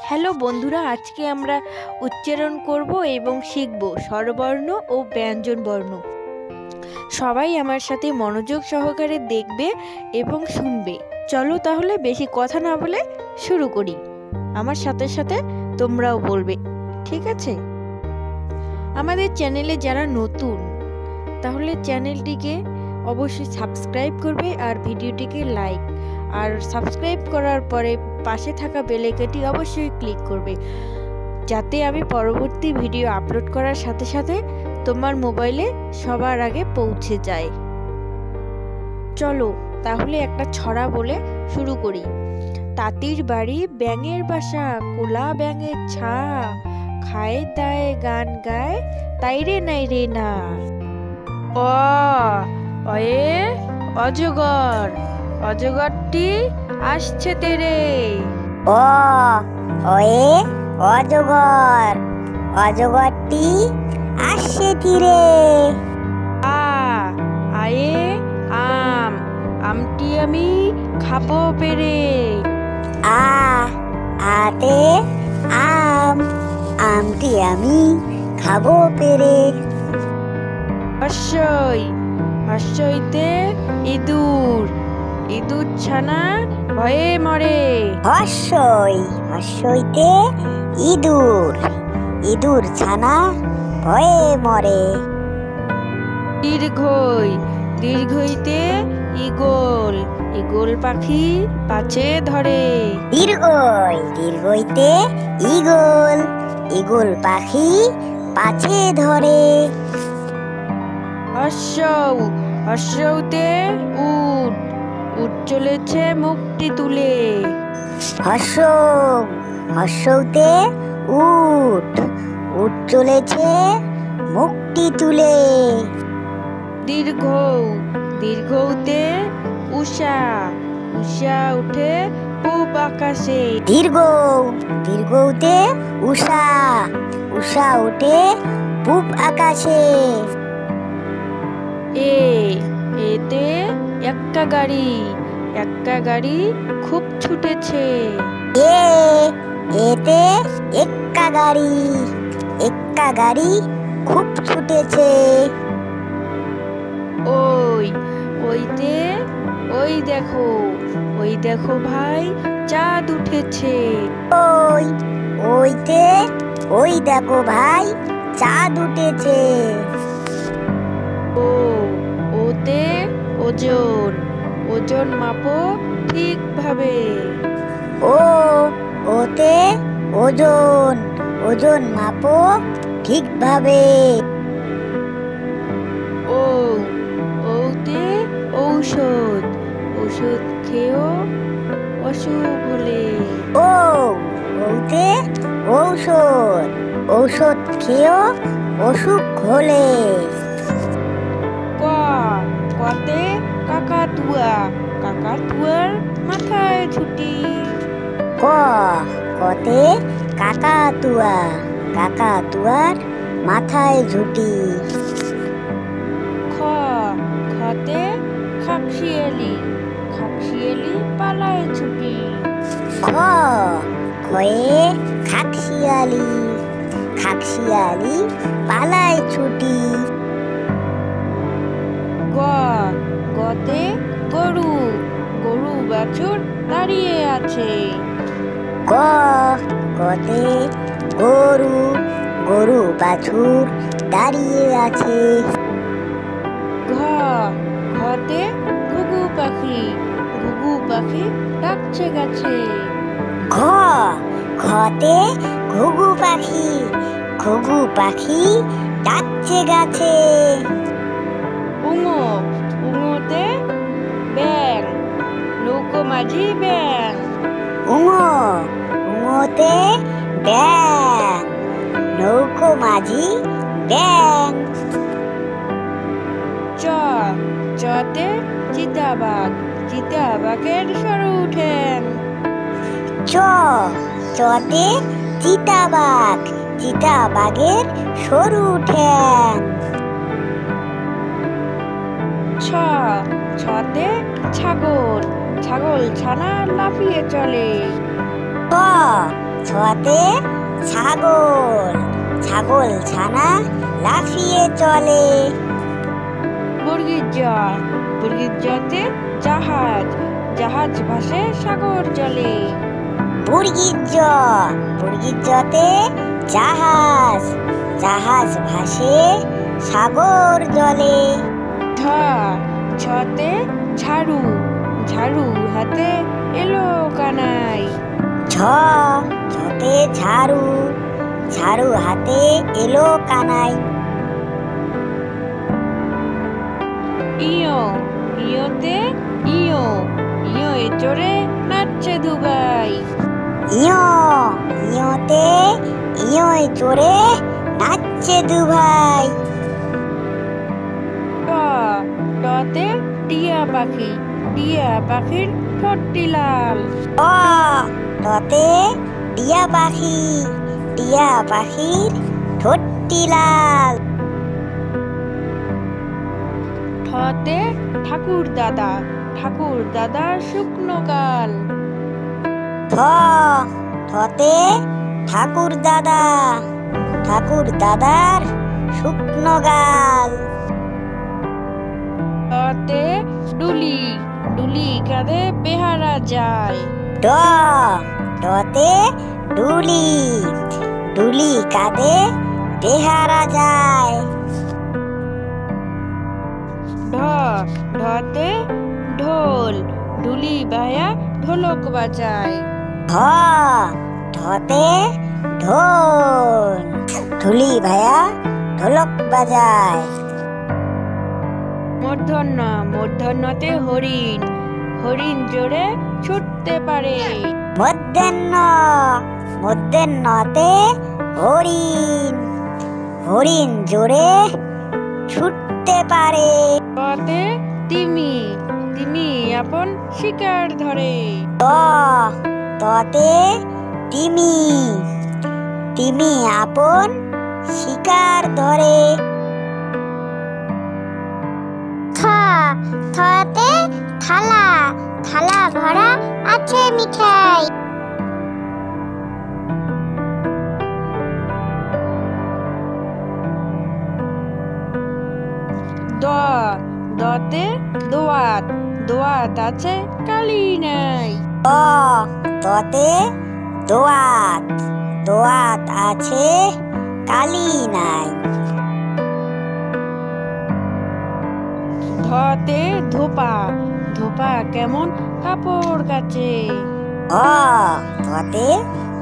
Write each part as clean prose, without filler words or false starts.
Hello বন্ধুরা, আজকে আমরা উচ্চারণ করব এবং শিখব স্বরবর্ণ ও ব্যঞ্জনবর্ণ। সবাই আমার সাথে মনোযোগ সহকারে দেখবে এবং শুনবে। চলো তাহলে বেশি কথা না বলে শুরু করি। আমার সাথে সাথে তোমরাও বলবে, ঠিক আছে? আমাদের চ্যানেলে যারা নতুন, তাহলে চ্যানেলটিকে অবশ্যই সাবস্ক্রাইব করবে আর ভিডিওটিকে লাইক, আর সাবস্ক্রাইব করার পরে পাশে থাকা বেল আইকনটি অবশ্যই ক্লিক করবে, যাতে আমি পরবর্তী ভিডিও আপলোড করার সাথে সাথে তোমার মোবাইলে সবার আগে পৌঁছে যায়। চলো তাহলে একটা ছড়া বলে শুরু করি। তাঁতির বাড়ি ব্যাঙের বাসা, কোলা ব্যাঙের ছা, খায় দায় গান গায়, তাই রে নাই রে না। অয়ে অজগর, অজগরটি আসছে তেরে। ওয়ে অজগর, অজগরটি আসছে তীরে। আয়ে আম, আমটি আমি খাবো পেরে। আতে আম, আমটি আমি খাবো পেরে। হর্ষই, হর্ষইতে ইঁদুর, ইঁদুর ছানা ভয়ে মরে। হর্ষইতে ইঁদুর, ইঁদুর ছানা ভয়ে মরে। দীর্ঘই, দীর্ঘইতে ঈগল, ঈগল পাখি পাছে ধরে। দীর্ঘইতে ঈগল, ঈগল পাখি পাছে ধরে। হর্ষৌ, হর্ষৌতে উট, উট চলেছে মুখটি তুলে। হর্ষৌতে উট, উট চলেছে মুখটি তুলে। দীর্ঘৌ, দীর্ঘৌতে উষা, উষা উঠে পূব আকাশে। দীর্ঘৌতে উষা, উষা উঠে পূব আকাশে। এতে এক্কা গাড়ি, এক্কা গাড়ি খুব ছুটেছে। এতে এক্কা গাড়ি, এক্কা গাড়ি খুব ছুটেছে। ওইতে ওই দেখো, ওই দেখো ভাই চাঁদ উঠেছে। ওইতে ওই দেখো ভাই চাঁদ উঠেছে। ওতে ওজন, ওজন মাপো ঠিকভাবে। ওতে ওজন, ওজন মাপো ঠিকভাবে। ওতে ঔষধ, ঔষধ খেয়েও অসুখ হলে। ওতে ঔষধ, ঔষধ খেয়েও অসুখ হলে। কতে কাকাতুয়া, কাকাতুয়ার মাথায় ছুটি। কতে কাকাতুয়া, কাকাতুয়ার মাথায় ঝুটি। খতে খাকশিয়ালি, খাকশিয়ালি পালায় ছুটি। খয়ে খাকশিয়ালি, খাকশিয়ালি পালায় ছুটি। গতে গরু, গরু বাছুর দাঁড়িয়ে আছে। গতে গরু, গরু বাছুর দাঁড়িয়ে আছে। ঘতে ঘুঘু পাখি, ঘুঘু পাখি ডাকছে গাছে। ঘতে ঘুঘু পাখি, ঘুঘু পাখি ডাকছে গাছে। উঙোতে ব্যাং, নৌকো মাঝি ব্যাং। উঙোতে ব্যাং, নৌকো মাঝি ব্যাং। চতে চিতাবাঘ, চিতাবাঘের সরু ঠ্যাং। চতে চিতাবাঘ, চিতাবাঘের সরু ঠ্যাং। ছতে ছাগল, ছাগল ছানা লাফিয়ে চলে। ছতে ছাগল, ছাগল ছানা লাফিয়ে চলে। বর্গীর জ, বর্গীর জতে জাহাজ, জাহাজ ভাসে সাগর জলে। বর্গীর জ, বর্গীর জতে জাহাজ, জাহাজ ভাসে সাগর জলে। ঝ, ঝতে ঝাড়ু, ঝাড়ু হাতে এলো কানাই। ঝ, ঝতে ঝাড়ু, ঝাড়ু হাতে এলো কানাই। ইয়ো, ইয়োতে ইয়ো, ইয়ো এ চড়ে নাচছে দুবাই। ইয়ো, ইয়োতে ইয়োয় চড়ে নাচছে দুভাই। ট, টতে টিয়া পাখি, টিয়া পাখির ঠোঁটটি লাল। ট, টতে টিয়া পাখি, টিয়া পাখির ঠোঁটটি লাল। ঠতে ঠাকুর দাদা, ঠাকুর দাদা শুকনো গাল। ঠ, ঠতে ঠাকুর দাদা, ঠাকুর দাদার শুকনো গাল। টতে ডুলি, ডুলি কাঁধে বেহারা যায়। ড, ডতে ডুলি, ডুলি কাঁধে বেহারা যায়। ঢ, ঢতে ঢোল, ঢুলি বায়া ঢোলক বাজায়। ঢ, ঢতে ঢোল, ঢুলি ভায়া ঢোলক বাজায়। মূর্ধন্য, মূর্ধন্যতে হরিণ, হরিণ জোরে ছুটতে পারে। মধ্যাহ্ন, মধ্যাহ্নতে হরিণ, হরিণ জোরে ছুটতে পারে। টতে তিমি, তিমি আপন শিকার ধরে। ত, ততে তিমি, তিমি আপন শিকার ধরে। থ, থতে থালা, থালা ভরা আছে মিঠাই। দ, দতে দোয়াত, দোয়াত আছে কালি নাই। দ, দতে দোয়াত, দোয়াত আছে কালি নাই। ধতে ধোপা, ধোপা কেমন কাপড় কাচে। ধ, ধতে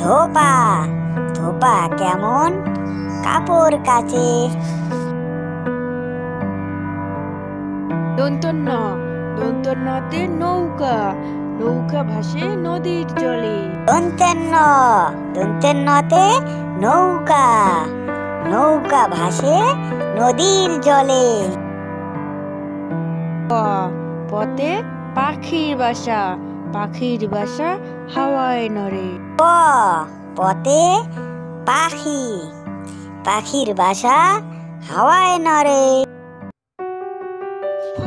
ধোপা, ধোপা কেমন কাপড় কাচে। দন্তন্য, দন্তন্যতে নৌকা, নৌকা ভাসে নদীর জলে। দন্তেন্ন, দন্তেন্নতে নৌকা, নৌকা ভাসে নদীর জলে। প, পতে পাখির বাসা, পাখির বাসা হাওয়ায় নড়ে। প, পতে পাখি, পাখির বাসা হাওয়ায় নড়ে। ফ,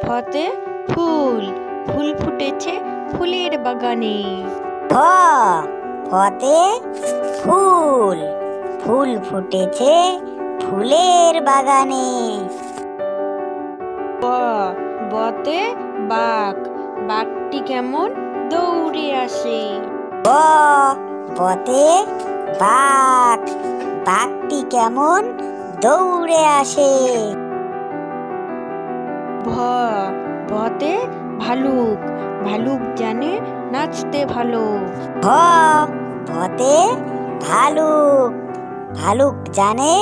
ফতে ফুল, ফুল ফুটেছে ফুলের বাগানে। ফ, ফতে ফুল, ফুল ফুটেছে ফুলের বাগানে। ব, বতে বাঘ, বাঘটি কেমন দৌড়ে আসে। ব, বতে বাঘ, বাঘটি কেমন দৌড়ে আসে। ভ, ভতে ভালুক, ভালুক জানে নাচতে ভালো। ভ, ভতে ভালুক, ভালুক জানে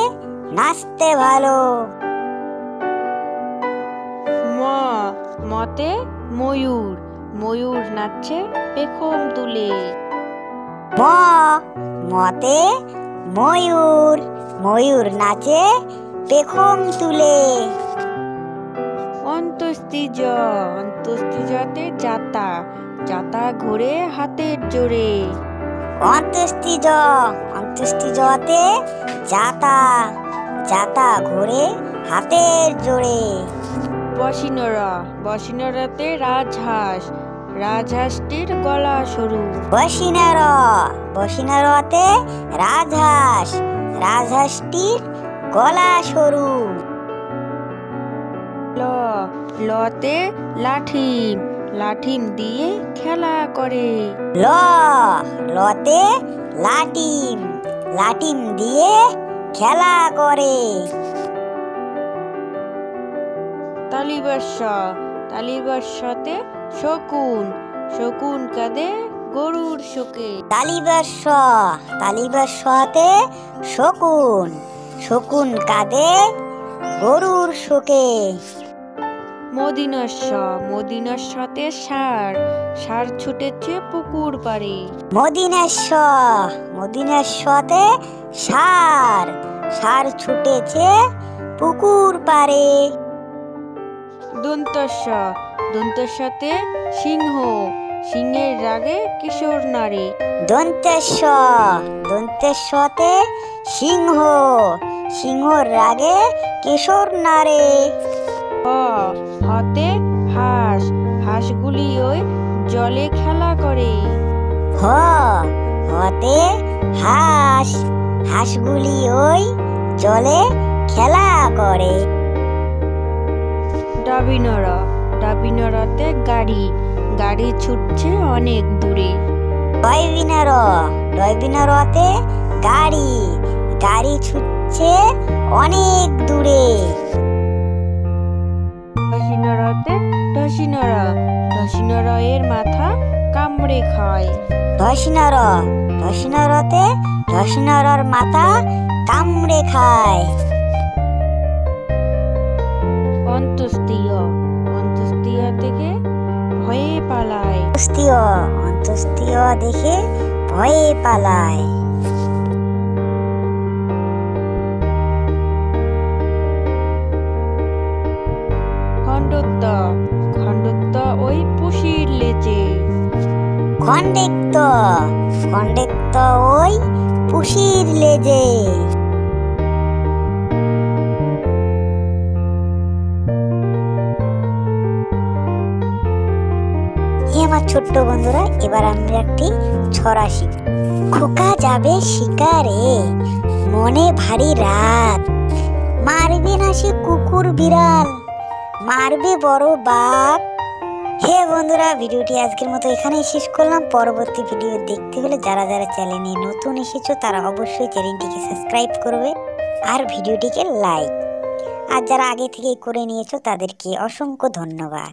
নাচতে ভালো। ম, মতে ময়ূর, ময়ূর নাচছে পেখম তুলে। ম, মতে ময়ূর, ময়ূর নাচে পেখম তুলে। অন্তস্তিজ, অন্তস্তিজতে যাতা, যাতা ঘোরে হাতের জোরে। অন্ত্যেষ্টিজ, অন্ত্যেষ্টিজতে যাতা, যাতা ঘোরে হাতের জোরে। বসিনরা, বসিনরাতে রাজহাঁস, রাজহাঁসটির গলা সরু। বসিনার বসিনারতে রাজহাঁস, রাজহাঁসটির গলা সরু। ল লতে লাঠিম, লাঠিম দিয়ে খেলা করে। ল লতে লাটিম, লাটিম দিয়ে খেলা করে। তালিবর্ষ, তালিবর্ষতে শকুন, শকুন কাঁদে গরুর শোকে। তালিবর্ষ, তালিবর্ষতে শকুন, শকুন কাঁদে গরুর শোকে। মদিনস্য, মদিনস্যতে ষাঁড়, ষাঁড় ছুটেছে পুকুর পাড়ে। মদিনেশ্ব, মদিনেশ্বতে ষাঁড়, ষাঁড় ছুটেছে পুকুর পাড়ে। দন্তস্য, দন্তস্যতে সিংহ, সিংহের রাগে কিশোর নারী। দন্তেশ্ব, দন্তেশ্বতে সিংহ, সিংহর রাগে কিশোর নারে। হ হতে হাঁস, হাঁসগুলি ওই জলে খেলা করে। হ হতে হাঁস, হাঁসগুলি ওই জলে খেলা করে। ডাবিনর, ডাবিনরতে গাড়ি, গাড়ি ছুটছে অনেক দূরে। ডয়বিনার, ডয়বিনারতে গাড়ি, গাড়ি ছুটছে অনেক দূরে। ঢসিনরতে ঢসিনরা, ঢসিনরা এর মাথা কামড়ে খায়। ধসিনার, ধসিনারতে ধসিনারর মাথা কামড়ে খায়। অন্তস্তীয়, অন্তস্তীয় থেকে ভয়ে পালায়। অন্তস্তীয়, অন্তস্তীয় দেখে ভয়ে পালায়। খণ্ডত্ব, খণ্ডত্ব ওই পুষির লেজে। খণ্ডেক্ত, খণ্ডেক্ত ওই পুষির লেজে। আমার ছোট্ট বন্ধুরা, এবার আমরা একটি ছড়া শিখব। খোকা যাবে শিকারে, মনে ভারী রাত, মারবে না সে কুকুর বিড়াল, মারবে বড় বাঘ। হে বন্ধুরা, ভিডিওটি আজকের মতো এখানেই শেষ করলাম। পরবর্তী ভিডিও দেখতে হলে যারা যারা চ্যানেলে নতুন এসেছো তারা অবশ্যই চ্যানেলটিকে সাবস্ক্রাইব করবে আর ভিডিওটিকে লাইক, আর যারা আগে থেকেই করে নিয়েছো তাদেরকে অসংখ্য ধন্যবাদ।